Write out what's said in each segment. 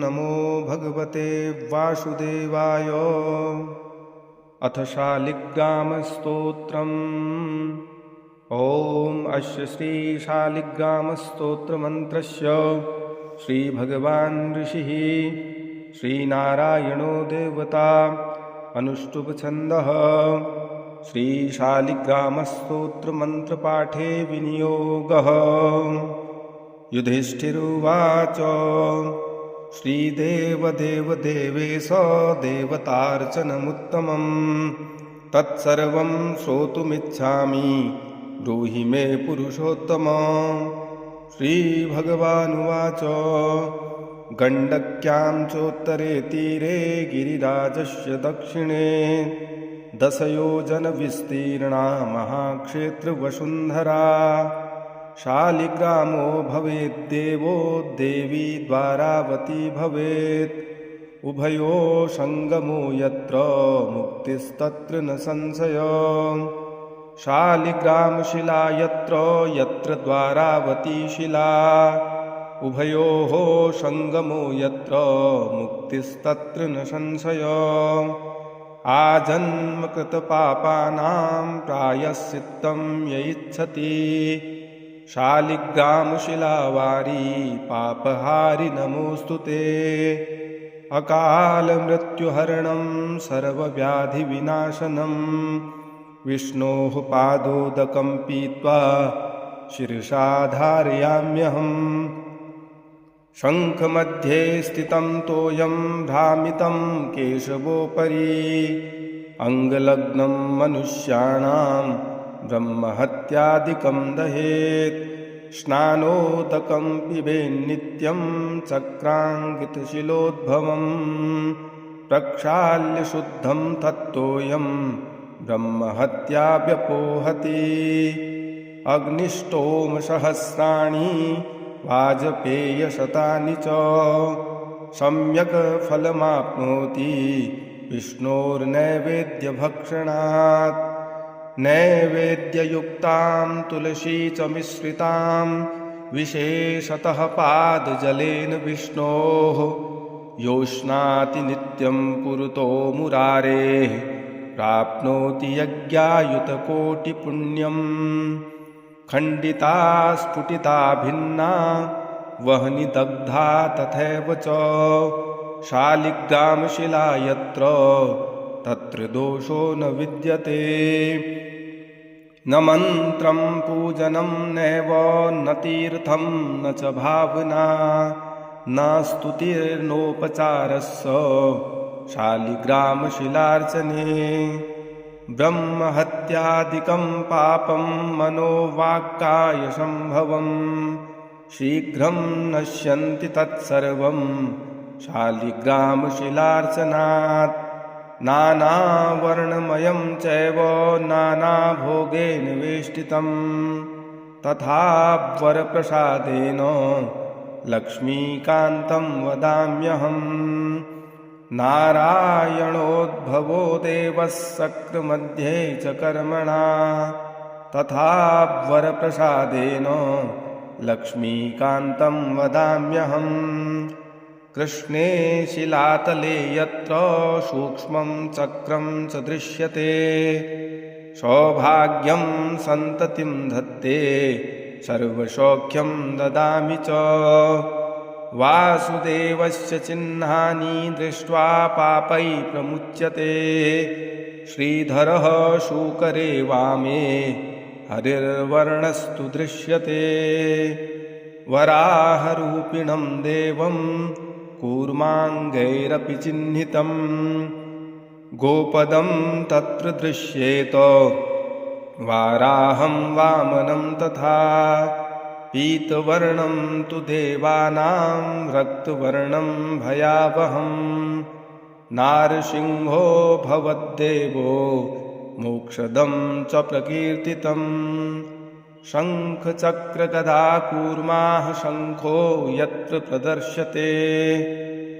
नमो भगवते वासुदेवाय। अथ शालिग्रामस्तोत्रम्। ॐ अस्य श्रीशालिग्रामस्तोत्रमन्त्रस्य श्रीभगवान् ऋषिः श्रीनारायणो देवता अनुष्टुप्छन्दः। श्रीशालिग्रामस्तोत्रमन्त्रपाठे विनियोगः। युधिष्ठिरुवाच श्रीदेवदेवदेवेश देवतार्चनमुत्तमम् तत्सर्वं श्रोतुमिच्छामि ब्रूहि मे पुरुषोत्तम। श्रीभगवानुवाच गण्डक्यां चोत्तरे तीरे गिरिराजस्य दक्षिणे 10 योजनविस्तीर्णा महाक्षेत्रवसुन्धरा। शालिग्रामो भवेद्देवो देवी द्वारावती भवेत्। उभयो संगमो यत्र मुक्तिस्तत्र न संशयो। शालिग्रामशिला यत्र यत्र द्वारावती शिला। उभयोः संगमो यत्र मुक्तिस्तत्र न संशयो। आजन्मकृतपापानां प्रायश्चित्तं यैच्छति। शालिग्रामशिलावारी पापहारि नमोऽस्तु ते। अकालमृत्युहरणं सर्वव्याधिविनाशनं विष्णोः पादोदकं पीत्वा शिरसा धारयाम्यहम्। शङ्खमध्ये स्थितं तोयं भ्रामितं केशवोपरि। अङ्गलग्नं मनुष्याणां ब्रह्महत्यादिकं दहेत्। स्नानोदकं पिबेन्नित्यं चक्राङ्कितशिलोद्भवम्। प्रक्षाल्य शुद्धं तत्तोयं ब्रह्महत्या व्यपोहति। अग्निष्टोमसहस्राणि वाजपेयशतानि च सम्यक् फलमाप्नोति विष्णोर्नैवेद्यभक्षणात्। नैवेद्ययुक्तां तुलसी च मिश्रितां विशेषतः पादजलेन विष्णोः योष्णाति नित्यं पुरतो मुरारेः प्राप्नोति यज्ञायुतकोटिपुण्यम्। खण्डिता स्फुटिता भिन्ना वह्नि दग्धा तथैव च शालिग्रामशिला यत्र तत्र दोषो न विद्यते। न मन्त्रं पूजनं नैव न तीर्थं न च भावना न स्तुतिर्नोपचारस्य शालिग्रामशिलार्चने। ब्रह्महत्यादिकं पापं मनोवाक्कायसम्भवं शीघ्रं नश्यन्ति तत्सर्वं शालिग्रामशिलार्चनात्। नानावर्णमयं चैव नानाभोगेन वेष्टितं तथा वरप्रसादेन लक्ष्मीकान्तं वदाम्यहम्। नारायणोद्भवो देवः शक्रमध्ये च कर्मणा तथा वरप्रसादेन लक्ष्मीकान्तं वदाम्यहम्। कृष्णे शिलातले यत्र सूक्ष्मं चक्रं च दृश्यते सौभाग्यं सन्ततिं धत्ते सर्वसौख्यं ददामि च। वासुदेवस्य चिह्नानि दृष्ट्वा पापै प्रमुच्यते। श्रीधरः शूकरे वामे हरिर्वर्णस्तु दृश्यते। वराहरूपिणं देवं कूर्माङ्गैरपि चिह्नितं गोपदं तत्र दृश्येत वाराहं वामनं तथा। पीतवर्णं तु देवानां रक्तवर्णं भयावहं। नारसिंहो भवद्देवो मोक्षदं च प्रकीर्तितम्। शङ्खचक्रगदाकूर्माः शङ्खो यत्र प्रदर्श्यते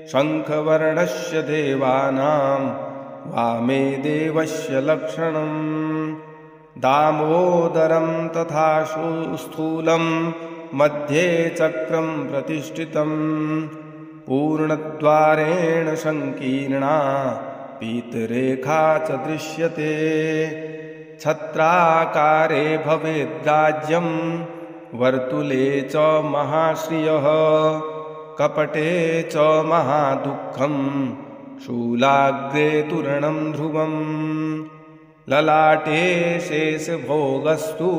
शङ्खवर्णस्य देवानां वामे देवस्य लक्षणम्। दामोदरं तथा स्थूलं मध्ये चक्रं प्रतिष्ठितं पूर्णद्वारेण संकीर्णा पीतरेखा च दृश्यते छत्राकारे भवेद्राज्यं वर्तुले च महाश्रियः कपटे च महादुःखं शूलाग्रे तूर्णं ध्रुवं ललाटे शेषभोगस्तु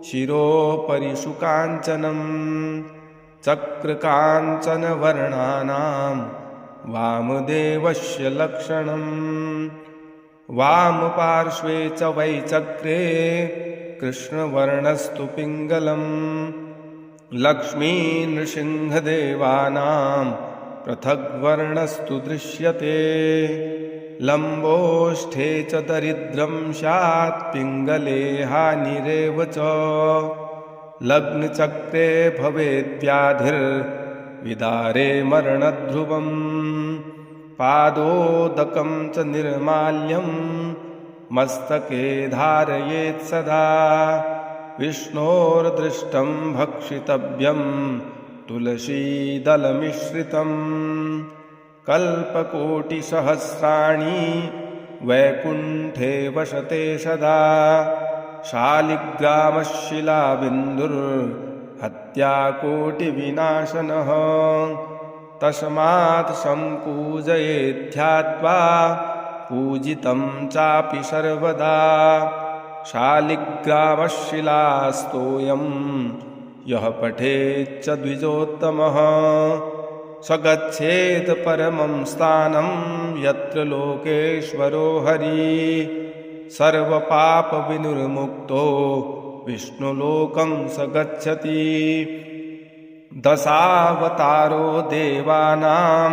शिरोपरि शुकाञ्चनं चक्रकाञ्चनवर्णानां वामदेवस्य लक्षणम् वामपार्श्वे च वैचक्रे कृष्णवर्णस्तु पिङ्गलम् लक्ष्मीनृसिंहदेवानां पृथग्वर्णस्तु दृश्यते लम्बोष्ठे च दरिद्रं स्यात् पिङ्गले हानिरेव च लग्नचक्रे भवेद्व्याधिर्विदारे मरणध्रुवम् पादोदकं च निर्माल्यं मस्तके धारयेत् सदा विष्णोर्दृष्टं भक्षितव्यं तुलसीदलमिश्रितम् कल्पकोटिसहस्राणि वैकुण्ठे वसते सदा शालिग्रामशिलाबिन्दुर्हत्याकोटिविनाशनः तस्मात् सम्पूजयेद्ध्यात्वा पूजितं चापि सर्वदा शालिग्रामशिलास्तोयं यः पठेच्च द्विजोत्तमः स गच्छेत् परमं स्थानं यत्र लोकेश्वरो हरिः सर्वपापविनिर्मुक्तो विष्णुलोकं स गच्छति दशावतारो देवानां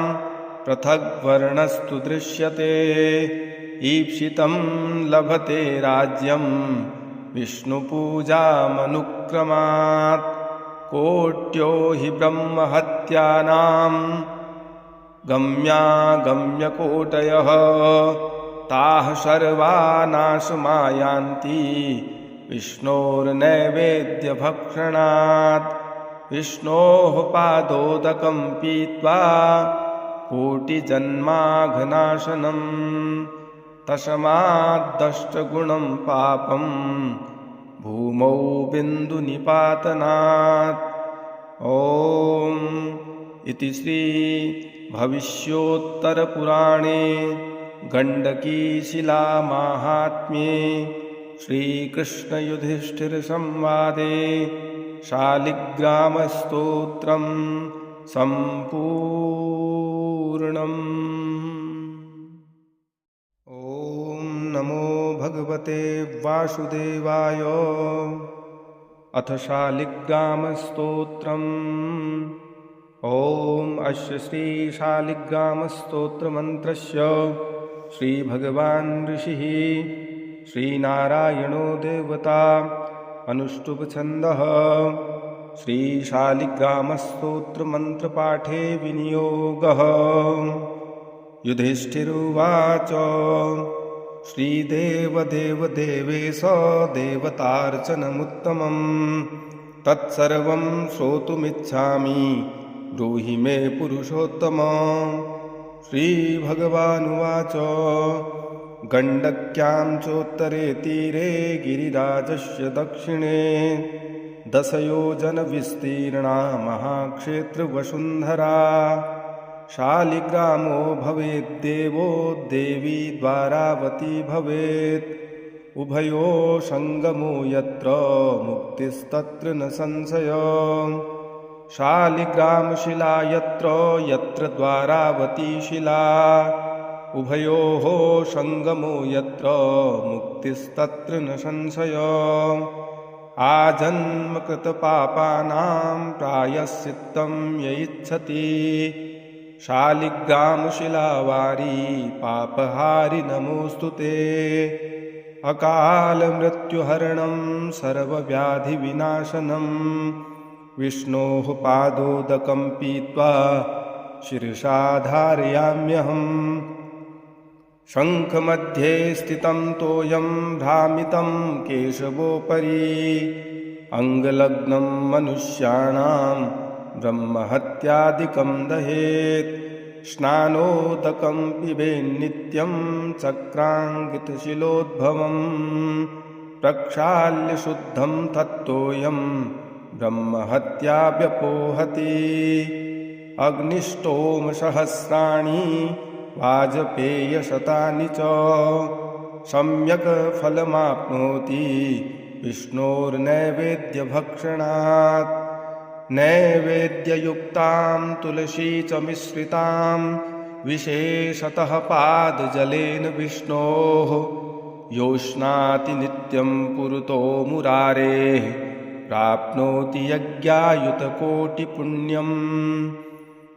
पृथग्वर्णस्तु दृश्यते ईप्सितं लभते राज्यं विष्णुपूजामनुक्रमात् कोट्यो हि ब्रह्महत्यानां गम्यागम्यकोटयः ताः सर्वा नाशमायान्ति विष्णोर्नैवेद्यभक्षणात् विष्णोः पादोदकं पीत्वा कोटिजन्माघनाशनम् तस्माद्दष्टगुणं पापं भूमौ बिन्दुनिपातनात् ॐ इति श्री भविष्योत्तरपुराणे गण्डकीशिलामाहात्म्ये श्रीकृष्णयुधिष्ठिरसंवादे शालिग्रामस्तोत्रं सम्पूर्णम्। ॐ नमो भगवते वासुदेवाय। अथ शालिग्रामस्तोत्रम्। ॐ अस्य श्रीशालिग्रामस्तोत्रमन्त्रस्य श्रीभगवान् ऋषिः श्रीनारायणो देवता अनुष्टुप्छन्दः। श्रीशालिग्रामस्तोत्रमन्त्रपाठे विनियोगः। युधिष्ठिरुवाच श्रीदेवदेवदेवेश देवतार्चनमुत्तमं तत्सर्वं श्रोतुमिच्छामि ब्रूहि मे पुरुषोत्तम। श्रीभगवानुवाच गण्डक्यां चोत्तरे तीरे गिरिराजस्य दक्षिणे 10 योजनविस्तीर्णा महाक्षेत्रवसुन्धरा। शालिग्रामो भवेद्देवो देवी द्वारावती भवेत्। उभयो संगमो यत्र मुक्तिस्तत्र न संशयो। शालिग्रामशिला यत्र यत्र द्वारावती शिला। उभयोः संगमो यत्र मुक्तिस्तत्र न संशयो। आजन्मकृतपापानां प्रायश्चित्तं य इच्छति। शालिग्रामशिलावारी पापहारि नमोऽस्तु ते। अकालमृत्युहरणं सर्वव्याधिविनाशनं विष्णोः पादोदकं पीत्वा शिरसा धारयाम्यहम्। शङ्खमध्ये स्थितं तोयं भ्रामितं केशवोपरि। अङ्गलग्नं मनुष्याणां ब्रह्महत्यादिकं दहेत् स्नानोदकं पिबेन्नित्यं चक्राङ्कितशिलोद्भवं प्रक्षाल्य शुद्धं तत्तोऽयं ब्रह्महत्या व्यपोहति अग्निष्टोमसहस्राणि वाजपेयशतानि च सम्यक् फलमाप्नोति विष्णोर्नैवेद्यभक्षणात् नैवेद्ययुक्तां तुलसी च मिश्रितां विशेषतः पादजलेन विष्णोः योष्णाति नित्यं पुरतो मुरारेः प्राप्नोति यज्ञायुतकोटिपुण्यम्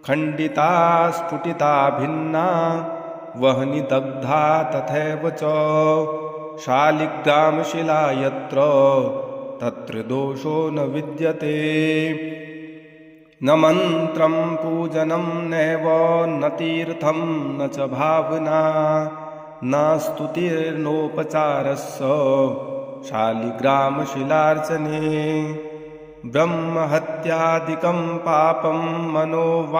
खण्डिता स्फुटिता भिन्ना वह्नि दग्धा तथैव च शालिग्रामशिला यत्र तत्र दोषो न विद्यते न मन्त्रं पूजनं नैव न तीर्थं न च भावना न स्तुतिर्नोपचारस्य शालिग्रामशिलार्चने ब्रह्महत्यादिकं पापं मनोवाक्कायसम्भवं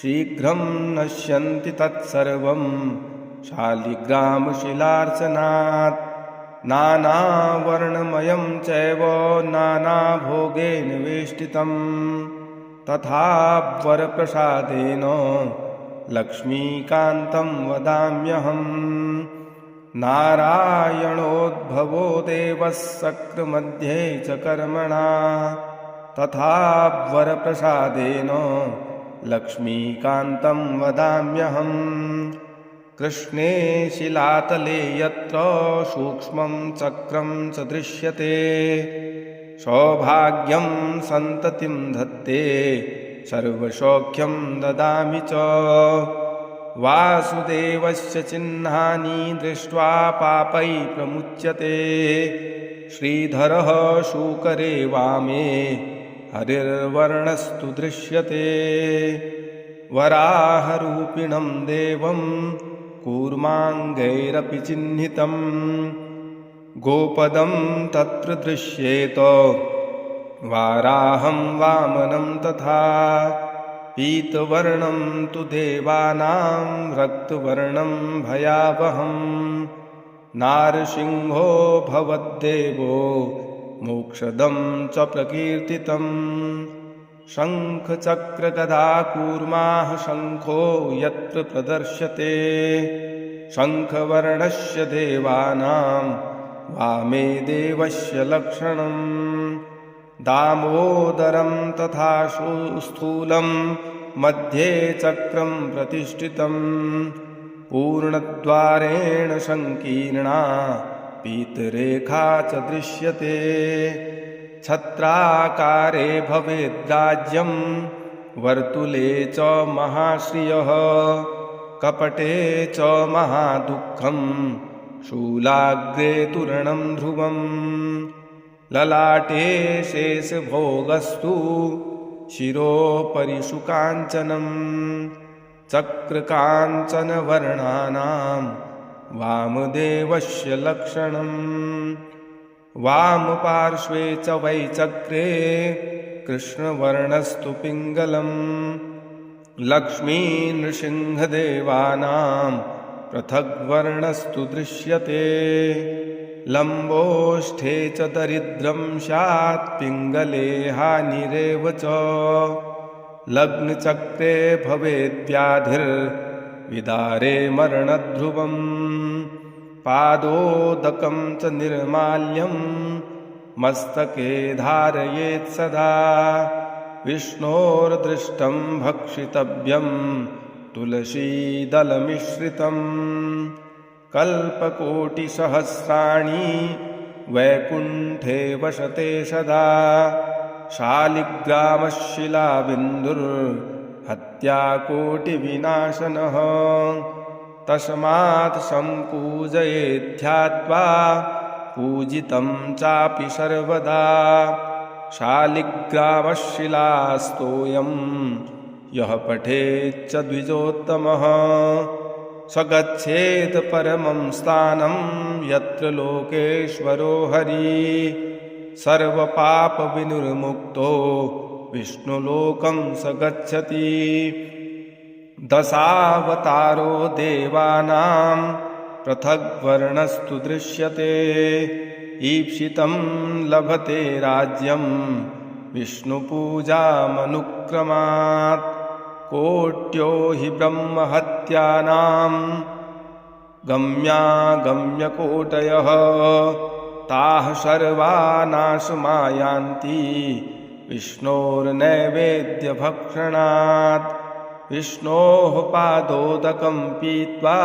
शीघ्रं नश्यन्ति तत्सर्वं शालिग्रामशिलार्चनात् नानावर्णमयं चैव नानाभोगेन वेष्टितं तथा वरप्रसादेन लक्ष्मीकान्तं वदाम्यहम् नारायणोद्भवो देवः शक्रमध्ये च कर्मणा तथा वरप्रसादेन लक्ष्मीकान्तं वदाम्यहम् कृष्णे शिलातले यत्र सूक्ष्मं चक्रं च दृश्यते सौभाग्यं सन्ततिं धत्ते सर्वसौख्यं ददामि च वासुदेवस्य चिह्नानि दृष्ट्वा पापै प्रमुच्यते श्रीधरः शूकरे वामे हरिर्वर्णस्तु दृश्यते वराहरूपिणं देवं कूर्माङ्गैरपि चिह्नितं गोपदं तत्र दृश्येत वाराहं वामनं तथा पीतवर्णं तु देवानां रक्तवर्णं भयावहं नारसिंहो भवद्देवो मोक्षदं च प्रकीर्तितं शङ्खचक्रगदाकूर्माः शङ्खो यत्र प्रदर्श्यते शङ्खवर्णस्य देवानां वामे देवस्य लक्षणं दामोदरं तथा स्थूलं मध्ये चक्रं प्रतिष्ठितं पूर्णद्वारेण संकीर्णा पीतरेखा च दृश्यते छत्राकारे भवेद्राज्यं वर्तुले च महाश्रियः कपटे च महादुःखं शूलाग्रे तूर्णं ध्रुवम् ललाटे शेषभोगस्तु शिरोपरि शुकाञ्चनं चक्रकाञ्चनवर्णानां वामदेवस्य लक्षणम् वामपार्श्वे च वै चक्रे कृष्णवर्णस्तु पिङ्गलम् लक्ष्मीनृसिंहदेवानां पृथग्वर्णस्तु दृश्यते लम्बोष्ठे च दरिद्रं स्यात् पिङ्गले हानिरेव च लग्नचक्रे भवेद्व्याधिर्विदारे मरणध्रुवम् पादोदकं च निर्माल्यं मस्तके धारयेत् सदा विष्णोर्दृष्टं भक्षितव्यं तुलसीदलमिश्रितं कल्पकोटिसहस्राणि वैकुण्ठे वसते सदा शालिग्रामशिलाबिन्दुर्हत्याकोटिविनाशनः तस्मात् सम्पूजयेद्ध्यात्वा पूजितं चापि सर्वदा शालिग्रामशिलास्तोयं यः पठेच्च द्विजोत्तमः स गच्छेत् परमं स्थानं यत्र लोकेश्वरो हरिः सर्वपापविनिर्मुक्तो विष्णुलोकं स गच्छति। दशावतारो देवानां पृथग्वर्णस्तु दृश्यते। ईप्सितं लभते राज्यं विष्णुपूजामनुक्रमात्। कोट्यो हि ब्रह्महत्यानां गम्यागम्यकोटयः ताः सर्वा नाशमायान्ति विष्णोर्नैवेद्यभक्षणात्। विष्णोः पादोदकं पीत्वा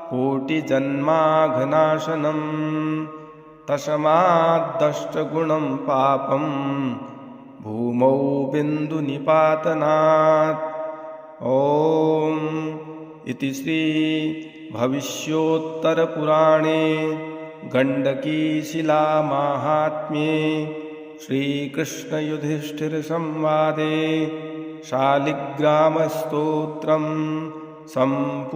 कोटिजन्माघनाशनम् तस्माद्दष्टगुणं पापं भूमौ बिन्दुनिपातनात्। ॐ इति श्री भविष्योत्तरपुराणे गण्डकीशिलामाहात्म्ये श्रीकृष्णयुधिष्ठिरसंवादे शालिग्रामस्तोत्रं सम्पूर्णम्।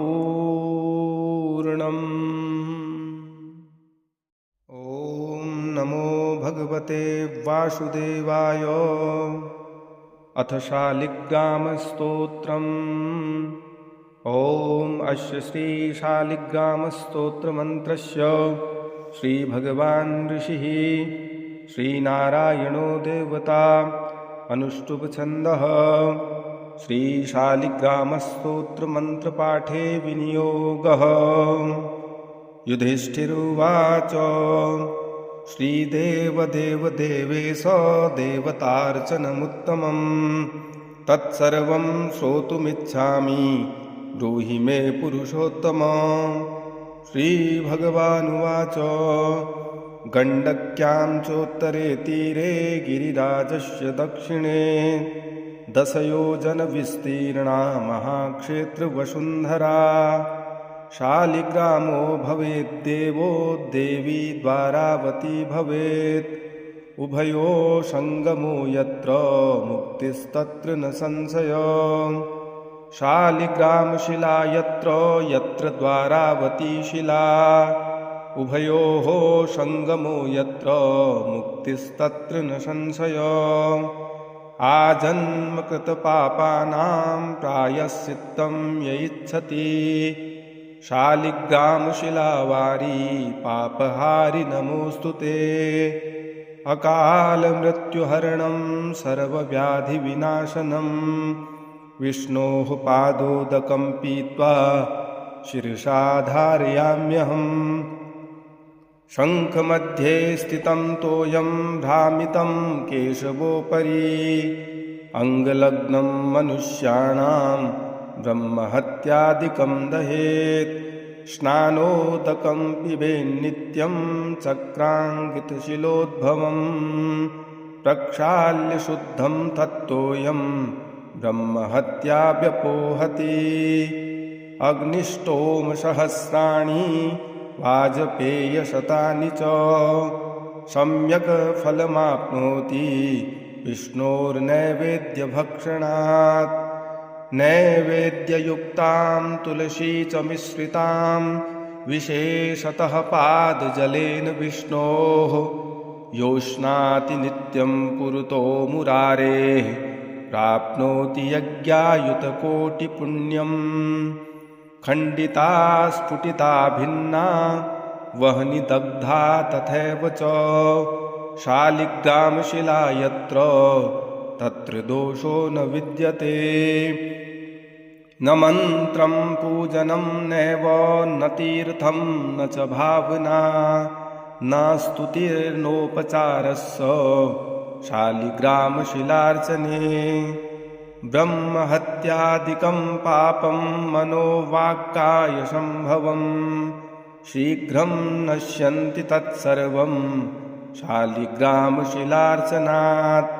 ॐ नमो भगवते वासुदेवाय। अथ शालिग्रामस्तोत्रम्। ॐ अस्य श्रीशालिग्रामस्तोत्रमन्त्रस्य श्रीभगवान् ऋषिः श्रीनारायणो देवता अनुष्टुप्छन्दः। श्रीशालिग्रामस्तोत्रमन्त्रपाठे विनियोगः। युधिष्ठिरुवाच श्रीदेवदेवदेवेश देवतार्चनमुत्तमं तत्सर्वं श्रोतुमिच्छामि ब्रूहि मे पुरुषोत्तम। श्रीभगवानुवाच गण्डक्यां चोत्तरे तीरे गिरिराजस्य दक्षिणे 10 योजनविस्तीर्णा महाक्षेत्रवसुन्धरा। शालिग्रामो भवेद्देवो देवी द्वारावती भवेत्। उभयो सङ्गमो यत्र मुक्तिस्तत्र न संशयो। शालिग्रामशिला यत्र यत्र द्वारावती शिला। उभयोः सङ्गमो यत्र मुक्तिस्तत्र न संशयो। आजन्मकृतपापानां प्रायश्चित्तं य इच्छति। शालिग्रामशिलावारी पापहारि नमोऽस्तु ते। अकालमृत्युहरणं सर्वव्याधिविनाशनं विष्णोः पादोदकं पीत्वा शिरसा धारयाम्यहम्। शङ्खमध्ये स्थितं तोयं भ्रामितं केशवोपरि। अङ्गलग्नं मनुष्याणां ब्रह्महत्यादिकं दहेत्। स्नानोदकं पिबेन्नित्यं चक्राङ्कितशिलोद्भवम्। प्रक्षाल्य शुद्धं तत्तोयं ब्रह्महत्या व्यपोहति। अग्निष्टोमसहस्राणि वाजपेयशतानि च सम्यक् फलमाप्नोति विष्णोर्नैवेद्यभक्षणात्। नैवेद्ययुक्तां तुलसी च मिश्रितां विशेषतः पादजलेन विष्णोः योष्णाति नित्यं पुरतो मुरारेः प्राप्नोति यज्ञायुतकोटिपुण्यम्। खण्डिता स्फुटिता भिन्ना वह्नि दग्धा तथैव च शालिग्रामशिला यत्र तत्र दोषो न विद्यते। न मन्त्रं पूजनं नैव न तीर्थं न च भावना न स्तुतिर्नोपचारस्य शालिग्रामशिलार्चने। ब्रह्महत्यादिकं पापं मनोवाक्कायसम्भवं शीघ्रं नश्यन्ति तत्सर्वं शालिग्रामशिलार्चनात्।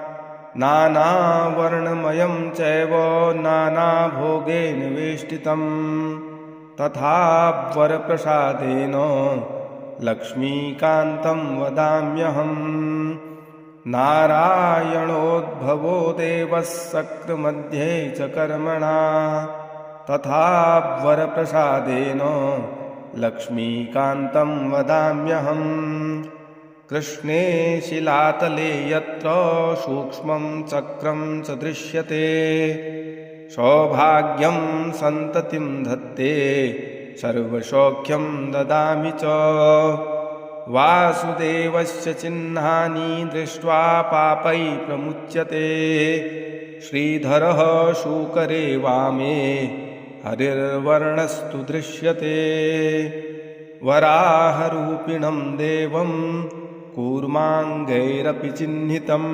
नानावर्णमयं चैव नानाभोगेन वेष्टितं तथा वरप्रसादेन लक्ष्मीकान्तं वदाम्यहम्। नारायणोद्भवो देवः शक्रमध्ये च कर्मणा तथा वरप्रसादेन लक्ष्मीकान्तं वदाम्यहम्। कृष्णे शिलातले यत्र सूक्ष्मं चक्रं च दृश्यते सौभाग्यं सन्ततिं धत्ते सर्वसौख्यं ददामि च वासुदेवस्य चिह्नानि दृष्ट्वा पापै प्रमुच्यते श्रीधरः शूकरे वामे हरिर्वर्णस्तु दृश्यते वराहरूपिणं देवं कूर्माङ्गैरपि चिह्नितं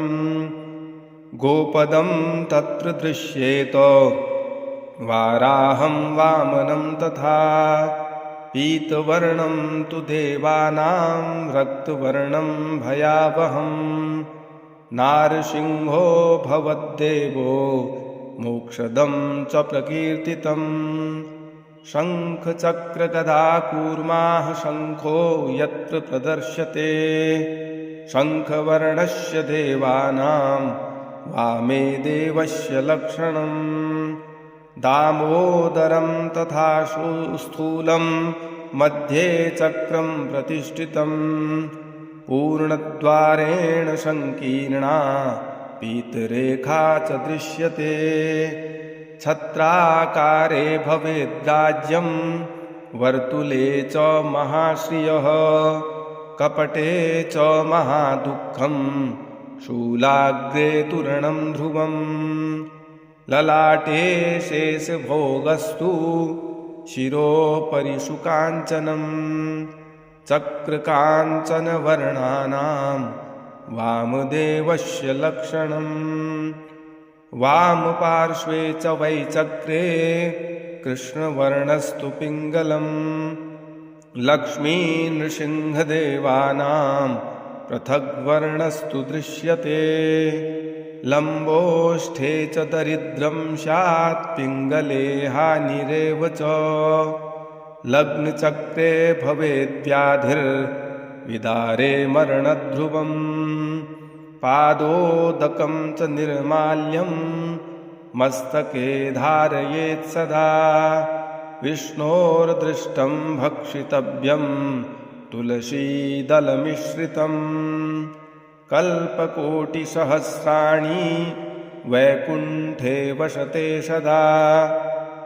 गोपदं तत्र दृश्येत वाराहं वामनं तथा पीतवर्णं तु देवानां रक्तवर्णं भयावहं नारसिंहो भवद्देवो मोक्षदं च प्रकीर्तितं शङ्खचक्रगदाकूर्माः शङ्खो यत्र प्रदर्श्यते शङ्खवर्णस्य देवानां वामे देवस्य लक्षणम् दामोदरं तथा स्थूलं मध्ये चक्रं प्रतिष्ठितं पूर्णद्वारेण संकीर्णा पीतरेखा च दृश्यते छत्राकारे भवेद्राज्यं वर्तुले च महाश्रियः कपटे च महादुःखं शूलाग्रे तूर्णं ध्रुवम् ललाटे शेषभोगस्तु शिरोपरि शुकाञ्चनं चक्रकाञ्चनवर्णानां वामदेवस्य लक्षणं वामपार्श्वे च वै चक्रे कृष्णवर्णस्तु पिङ्गलं लक्ष्मीनृसिंहदेवानां पृथग्वर्णस्तु दृश्यते लम्बोष्ठे च दरिद्रं स्यात् पिङ्गले हानिरेव च लग्नचक्रे भवेद्व्याधिर्विदारे मरणध्रुवम् पादोदकं च निर्माल्यं मस्तके धारयेत् सदा विष्णोर्दृष्टं भक्षितव्यं तुलसीदलमिश्रितम् कल्पकोटिसहस्राणि वैकुण्ठे वसते सदा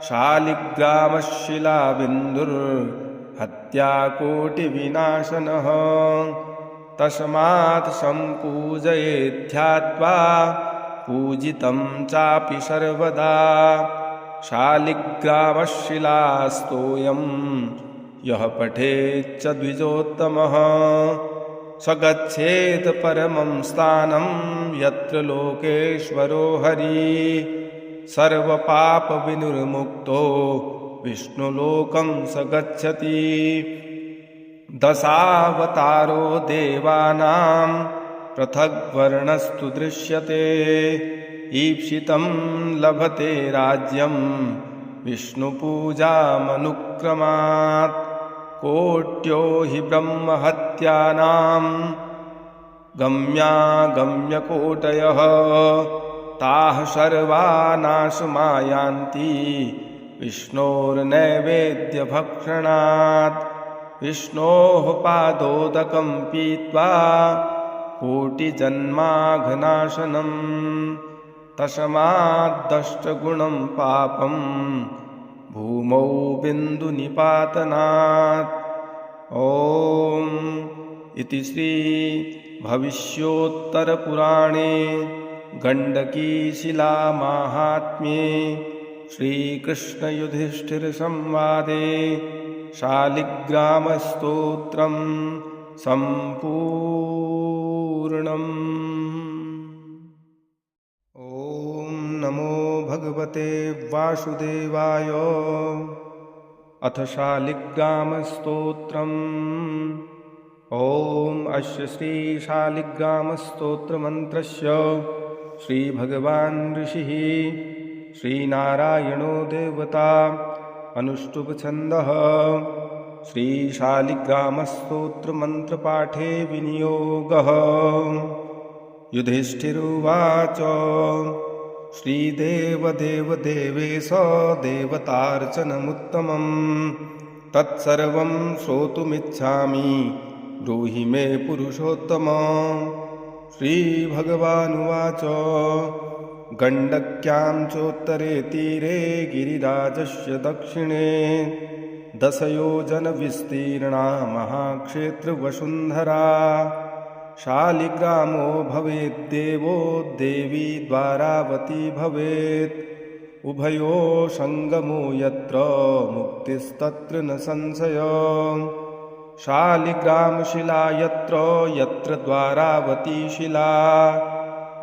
शालिग्रामशिलाबिन्दुर्हत्याकोटिविनाशनः तस्मात् सम्पूजयेद्ध्यात्वा पूजितं चापि सर्वदा शालिग्रामशिलास्तोयं यः पठेच्च द्विजोत्तमः स गच्छेत् परमं स्थानं यत्र लोकेश्वरो हरिः सर्वपापविनिर्मुक्तो विष्णुलोकं स गच्छति दशावतारो देवानां पृथग्वर्णस्तु दृश्यते ईप्सितं लभते राज्यं विष्णुपूजामनुक्रमात् कोट्यो हि ब्रह्महत्यानां गम्यागम्यकोटयः ताः सर्वा नाशमायान्ति विष्णोर्नैवेद्यभक्षणात् विष्णोः पादोदकं पीत्वा कोटिजन्माघनाशनं तस्माद्दष्टगुणं पापं भूमौ बिन्दुनिपातनात् ॐ इति श्री भविष्योत्तरपुराणे गण्डकीशिलामाहात्म्ये श्रीकृष्णयुधिष्ठिरसंवादे शालिग्रामस्तोत्रं सम्पूर्णम्। ॐ नमो भगवते वासुदेवाय। अथ शालिग्रामस्तोत्रम्। ॐ अस्य श्रीशालिग्रामस्तोत्रमन्त्रस्य श्रीभगवान् ऋषिः श्रीनारायणो देवता अनुष्टुप्छन्दः। श्रीशालिग्रामस्तोत्रमन्त्रपाठे विनियोगः। युधिष्ठिरुवाच श्रीदेवदेवदेवेश देवतार्चनमुत्तमं तत्सर्वं श्रोतुमिच्छामि ब्रूहि मे पुरुषोत्तम। श्रीभगवानुवाच गण्डक्यां चोत्तरे तीरे गिरिराजस्य दक्षिणे 10 योजनविस्तीर्णा महाक्षेत्रवसुन्धरा। शालिग्रामो भवेद्देवो देवी द्वारावती भवेत्। उभयो सङ्गमो यत्र मुक्तिस्तत्र न संशयः। शालिग्रामशिला यत्र यत्र द्वारावती शिला।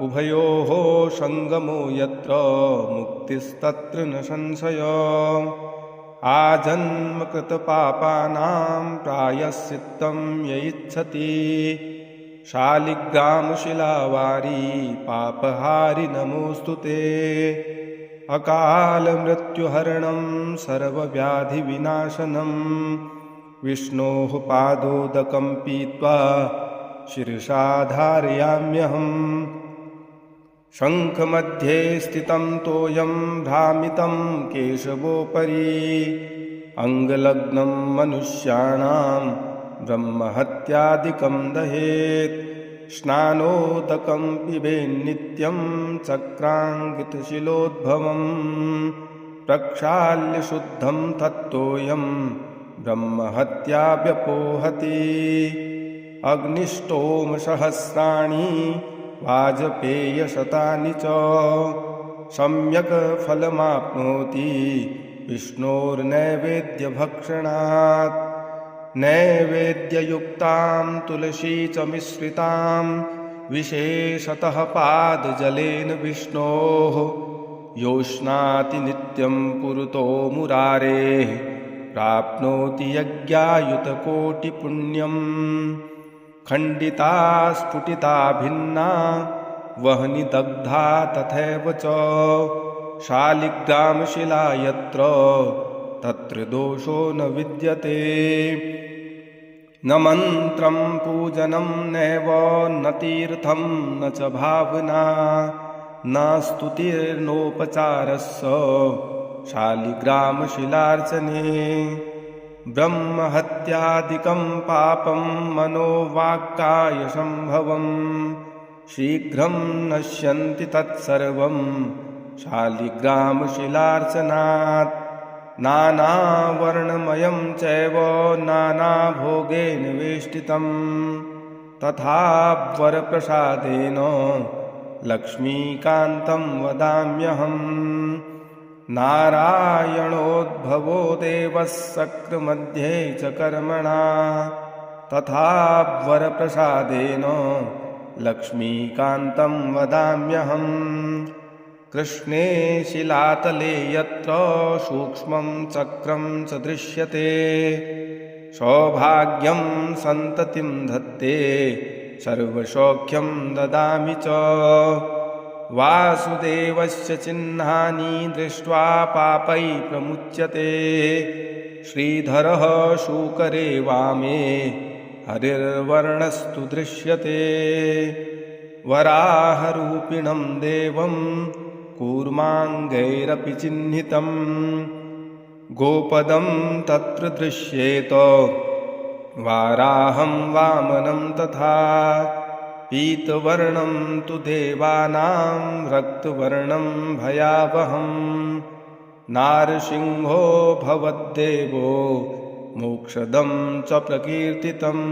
उभयोः सङ्गमो यत्र मुक्तिस्तत्र न संशयः। आजन्मकृतपापानां प्रायश्चित्तं य इच्छति। शालिग्रामशिलावारी पापहारि नमोऽस्तु ते। अकालमृत्युहरणं सर्वव्याधिविनाशनं विष्णोः पादोदकं पीत्वा शिरसा धारयाम्यहम्। शङ्खमध्ये स्थितं तोयं भ्रामितं केशवोपरि। अङ्गलग्नं मनुष्याणां ब्रह्महत्यादिकं दहेत्। स्नानोदकं पिबेन्नित्यं चक्राङ्कितशिलोद्भवम्। प्रक्षाल्य शुद्धं तत्तोयं ब्रह्महत्या व्यपोहति। अग्निष्टोमसहस्राणि वाजपेयशतानि च सम्यक् फलमाप्नोति विष्णोर्नैवेद्यभक्षणात्। नैवेद्ययुक्तां तुलसी च मिश्रितां विशेषतः पादजलेन विष्णोः योष्णाति नित्यं पुरतो मुरारेः प्राप्नोति यज्ञायुतकोटिपुण्यम्। खण्डिता स्फुटिता भिन्ना वह्नि दग्धा तथैव च शालिग्रामशिला यत्र तत्र दोषो न विद्यते। न मन्त्रं पूजनं नैव न तीर्थं न च भावना न स्तुतिर्नोपचारस्य शालिग्रामशिलार्चने। ब्रह्महत्यादिकं पापं मनोवाक्कायसम्भवं शीघ्रं नश्यन्ति तत्सर्वं शालिग्रामशिलार्चनात्। नानावर्णमयं चैव नानाभोगेन वेष्टितं तथा वरप्रसादेन लक्ष्मीकान्तं वदाम्यहम्। नारायणोद्भवो देवः शक्रमध्ये च कर्मणा तथा वरप्रसादेन लक्ष्मीकान्तं वदाम्यहम्। कृष्णे शिलातले यत्र सूक्ष्मं चक्रं च दृश्यते सौभाग्यं सन्ततिं धत्ते सर्वसौख्यं ददामि च। वासुदेवस्य चिह्नानि दृष्ट्वा पापै प्रमुच्यते। श्रीधरः शूकरे वामे हरिर्वर्णस्तु दृश्यते। वराहरूपिणं देवं कूर्माङ्गैरपि चिह्नितं गोपदं तत्र दृश्येत वाराहं वामनं तथा। पीतवर्णं तु देवानां रक्तवर्णं भयावहं नारसिंहो भवद्देवो मोक्षदं च प्रकीर्तितम्।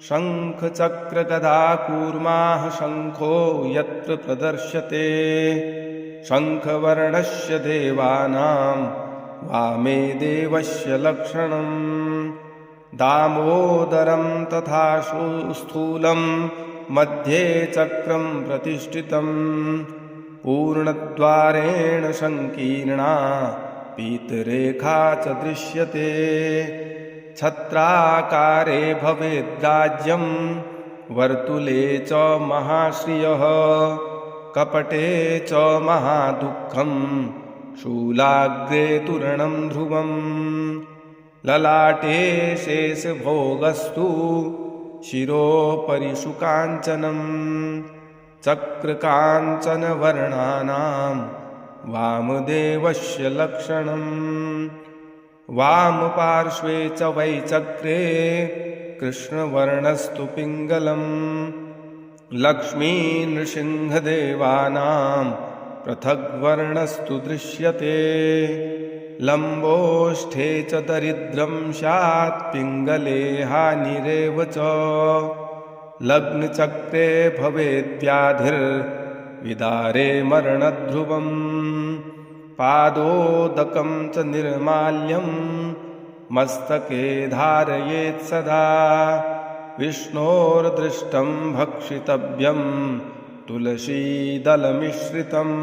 शङ्खचक्रगदाकूर्माः शङ्खो यत्र प्रदर्श्यते शङ्खवर्णस्य देवानां वामे देवस्य लक्षणम्। दामोदरं तथा स्थूलं मध्ये चक्रं प्रतिष्ठितं पूर्णद्वारेण संकीर्णा पीतरेखा च दृश्यते। छत्राकारे भवेद्राज्यं वर्तुले च महाश्रियः कपटे च महादुःखं शूलाग्रे तूर्णं ध्रुवम्। ललाटे शेषभोगस्तु शिरोपरि शुकाञ्चनं चक्रकाञ्चनवर्णानां वामदेवस्य लक्षणम्। वामपार्श्वे च वै चक्रे कृष्णवर्णस्तु पिङ्गलम् लक्ष्मीनृसिंहदेवानां पृथग्वर्णस्तु दृश्यते लम्बोष्ठे च दरिद्रं स्यात् पिङ्गले हानिरेव च लग्नचक्रे भवेद्व्याधिर्विदारे मरणध्रुवम् पादोदकं च निर्माल्यं मस्तके धारयेत् सदा विष्णोर्दृष्टं भक्षितव्यं तुलसीदलमिश्रितम्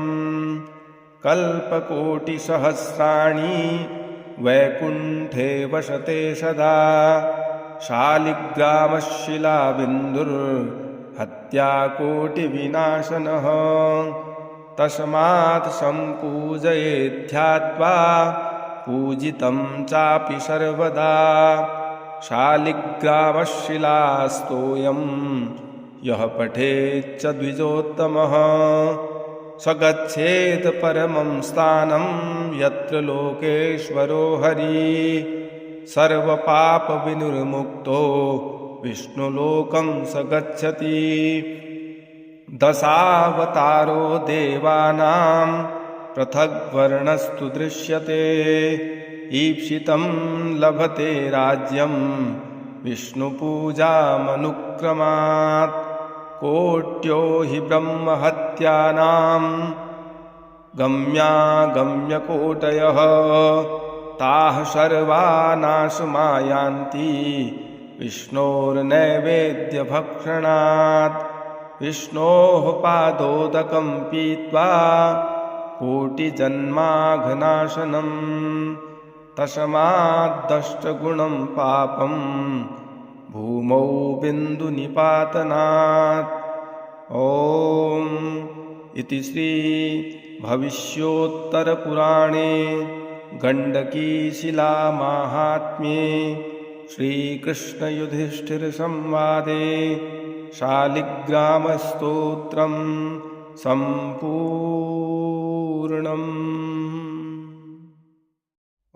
कल्पकोटिसहस्राणि वैकुण्ठे वसते सदा शालिग्रामशिलाबिन्दुर्हत्याकोटिविनाशनः तस्मात् सम्पूजयेद्ध्यात्वा पूजितं चापि सर्वदा शालिग्रामशिलास्तोयं यः पठेच्च द्विजोत्तमः स गच्छेत् परमं स्थानं यत्र लोकेश्वरो हरिः सर्वपापविनिर्मुक्तो विष्णुलोकं स गच्छति दशावतारो देवानां पृथग्वर्णस्तु दृश्यते ईप्सितं लभते राज्यं विष्णुपूजामनुक्रमात् कोट्यो हि ब्रह्महत्यानां गम्यागम्यकोटयः ताः सर्वा नाशमायान्ति विष्णोर्नैवेद्यभक्षणात् विष्णोः पादोदकं पीत्वा कोटिजन्माघनाशनम् तस्माद्दष्टगुणं पापं भूमौ बिन्दुनिपातनात् ॐ इति श्री भविष्योत्तरपुराणे गण्डकीशिलामाहात्म्ये श्रीकृष्णयुधिष्ठिरसंवादे शालिग्रामस्तोत्रं सम्पूर्णम्।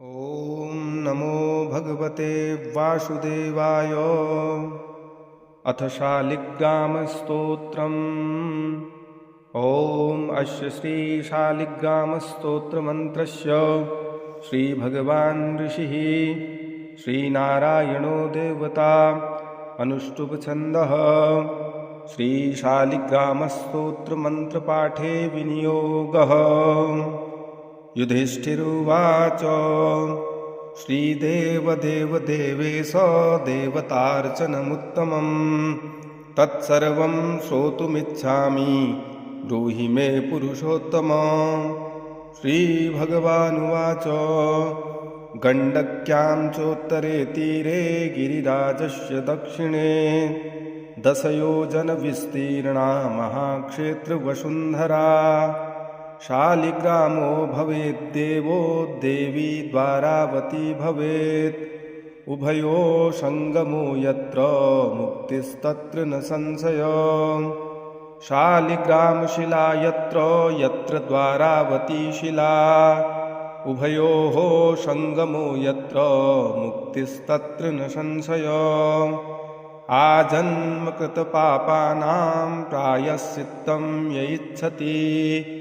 ॐ नमो भगवते वासुदेवाय। अथ शालिग्रामस्तोत्रम्। ॐ अस्य श्रीशालिग्रामस्तोत्रमन्त्रस्य श्रीभगवान् ऋषिः श्रीनारायणो देवता अनुष्टुप्छन्दः। श्रीशालिग्रामस्तोत्रमन्त्रपाठे विनियोगः। युधिष्ठिरुवाच श्रीदेवदेवदेवेश देवतार्चनमुत्तमं तत्सर्वं श्रोतुमिच्छामि ब्रूहि मे पुरुषोत्तम। श्रीभगवानुवाच गण्डक्यां चोत्तरे तीरे गिरिराजस्य दक्षिणे 10 योजनविस्तीर्णा महाक्षेत्रवसुन्धरा। शालिग्रामो भवेद्देवो देवी द्वारावती भवेत्। उभयो संगमो यत्र मुक्तिस्तत्र न संशयः। शालिग्रामशिला यत्र यत्र द्वारावती शिला। उभयोः संगमो यत्र मुक्तिस्तत्र न संशयः। आजन्मकृतपापानां प्रायश्चित्तं य इच्छति।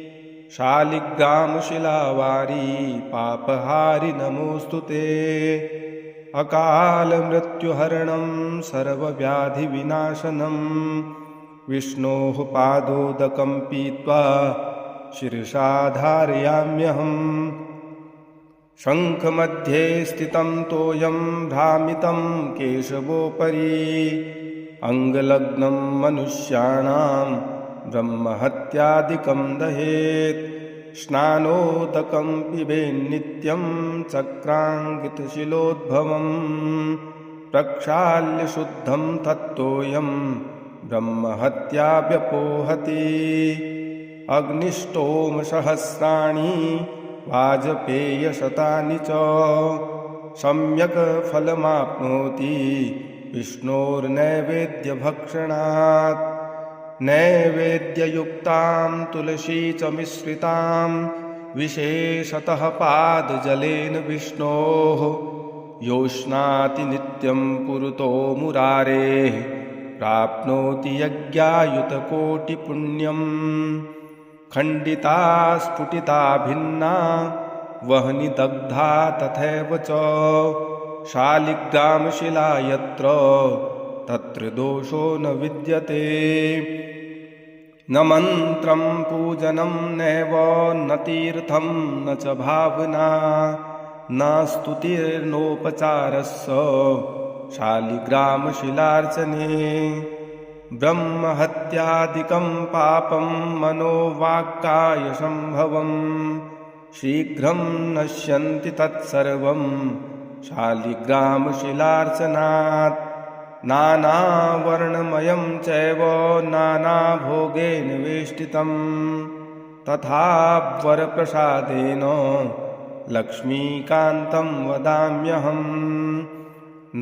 शालिग्रामशिलावारी पापहारि नमोऽस्तु ते। अकालमृत्युहरणं सर्वव्याधिविनाशनं विष्णोः पादोदकं पीत्वा शिरसा धारयाम्यहम्। शङ्खमध्ये स्थितं तोयं भ्रामितं केशवोपरि। अङ्गलग्नं मनुष्याणां ब्रह्महत्यादिकं दहेत्। स्नानोदकं पिबेन्नित्यं चक्राङ्कितशिलोद्भवम्। प्रक्षाल्य शुद्धं तत्तोयं ब्रह्महत्या व्यपोहति। अग्निष्टोमसहस्राणि वाजपेयशतानि च सम्यक् फलमाप्नोति विष्णोर्नैवेद्यभक्षणात्। नैवेद्ययुक्तां तुलसी च मिश्रितां विशेषतः पादजलेन विष्णोः योष्णाति नित्यं पुरतो मुरारेः प्राप्नोति यज्ञायुतकोटिपुण्यम् खण्डिता स्फुटिता भिन्ना वह्नि दग्धा तथैव च शालिग्रामशिला यत्र तत्र दोषो न विद्यते न मन्त्रं पूजनं नैव न तीर्थं न च भावना न स्तुतिर्नोपचारस्य शालिग्रामशिलार्चने ब्रह्महत्यादिकं पापं मनोवाक्कायसम्भवं शीघ्रं नश्यन्ति तत्सर्वं शालिग्रामशिलार्चनात् नानावर्णमयं चैव नानाभोगेन वेष्टितं तथा वरप्रसादेन लक्ष्मीकान्तं वदाम्यहम्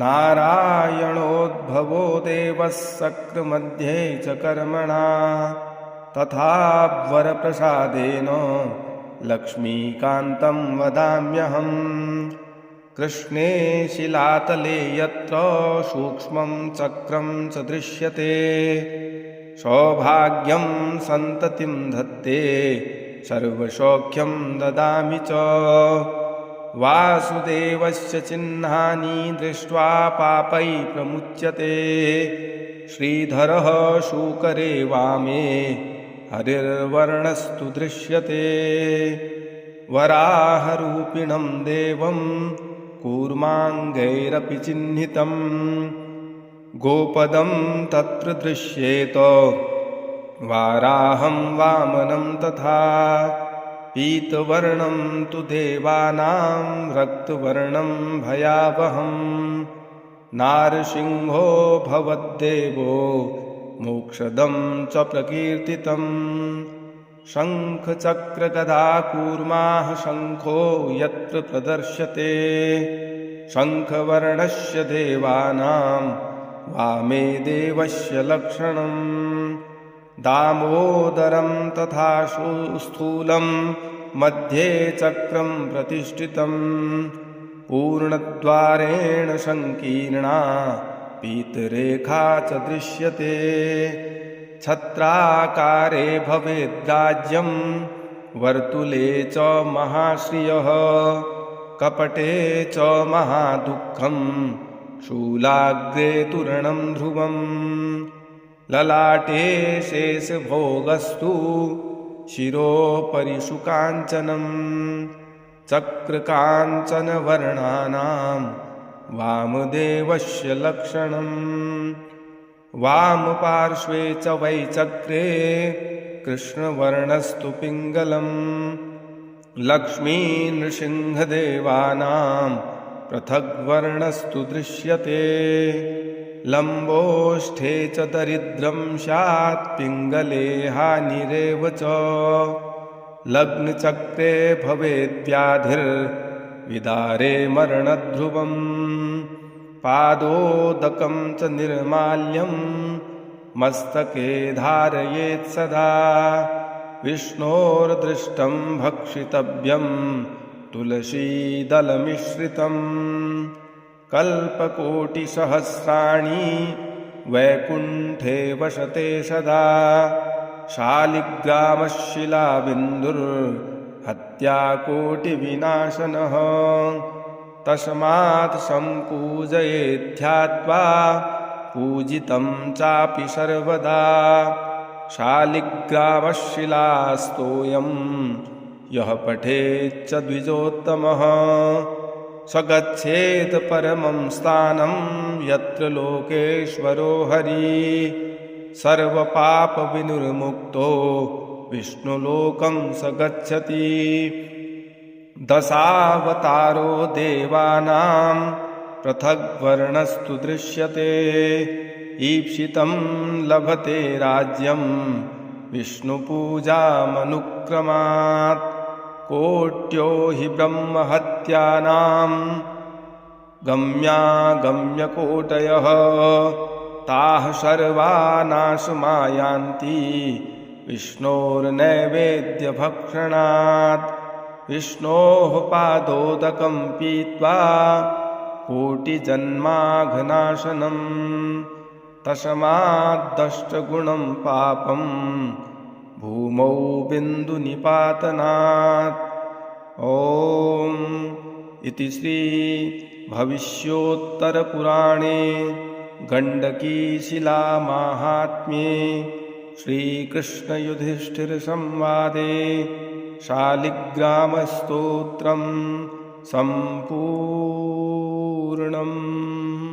नारायणोद्भवो देवः शक्रमध्ये च कर्मणा तथा वरप्रसादेन लक्ष्मीकान्तं वदाम्यहम् कृष्णे शिलातले यत्र सूक्ष्मं चक्रं च दृश्यते सौभाग्यं सन्ततिं धत्ते सर्वसौख्यं ददामि च वासुदेवस्य चिह्नानि दृष्ट्वा पापै प्रमुच्यते श्रीधरः शूकरे वामे हरिर्वर्णस्तु दृश्यते वराहरूपिणं देवं कूर्माङ्गैरपि चिह्नितं गोपदं तत्र दृश्येत वाराहं वामनं तथा पीतवर्णं तु देवानां रक्तवर्णं भयावहं नारसिंहो भवद्देवो मोक्षदं च प्रकीर्तितम् शङ्खचक्रगदाकूर्माः शङ्खो यत्र प्रदर्श्यते शङ्खवर्णस्य देवानां वामे देवस्य लक्षणम् दामोदरं तथा स्थूलं मध्ये चक्रं प्रतिष्ठितं पूर्णद्वारेण संकीर्णा पीतरेखा च दृश्यते छत्राकारे भवेद्राज्यं वर्तुले च महाश्रियः कपटे च महादुःखं शूलाग्रे तूर्णं ध्रुवम् ललाटे शेषभोगस्तु शिरोपरि शुकाञ्चनं चक्रकाञ्चनवर्णानां वामदेवस्य लक्षणम् वामपार्श्वे च वै चक्रे कृष्णवर्णस्तु पिङ्गलम् लक्ष्मीनृसिंहदेवानां पृथग्वर्णस्तु दृश्यते लम्बोष्ठे च दरिद्रं स्यात् पिङ्गले हानिरेव च लग्नचक्रे भवेद्व्याधिर्विदारे मरणध्रुवम् पादोदकं च निर्माल्यं मस्तके धारयेत् सदा विष्णोर्दृष्टं भक्षितव्यं तुलसीदलमिश्रितम् कल्पकोटिसहस्राणि वैकुण्ठे वसते सदा शालिग्रामशिलाबिन्दुर्हत्याकोटिविनाशनः तस्मात् सम्पूजयेद्ध्यात्वा पूजितं चापि सर्वदा शालिग्रामशिलास्तोयं यः पठेच्च द्विजोत्तमः स गच्छेत् परमं स्थानं यत्र लोकेश्वरो हरिः सर्वपापविनिर्मुक्तो विष्णुलोकं स गच्छति दशावतारो देवानां पृथग्वर्णस्तु दृश्यते ईप्सितं लभते राज्यं विष्णुपूजामनुक्रमात् कोट्यो हि ब्रह्महत्यानां गम्यागम्यकोटयः ताः सर्वा नाशमायान्ति विष्णोर्नैवेद्यभक्षणात् विष्णोः पादोदकं पीत्वा कोटिजन्माघनाशनं तस्माद्दष्टगुणं पापं भूमौ बिन्दुनिपातनात्। ॐ इति श्री भविष्योत्तरपुराणे गण्डकीशिलामाहात्म्ये श्रीकृष्णयुधिष्ठिरसंवादे शालिग्रामस्तोत्रं सम्पूर्णम्।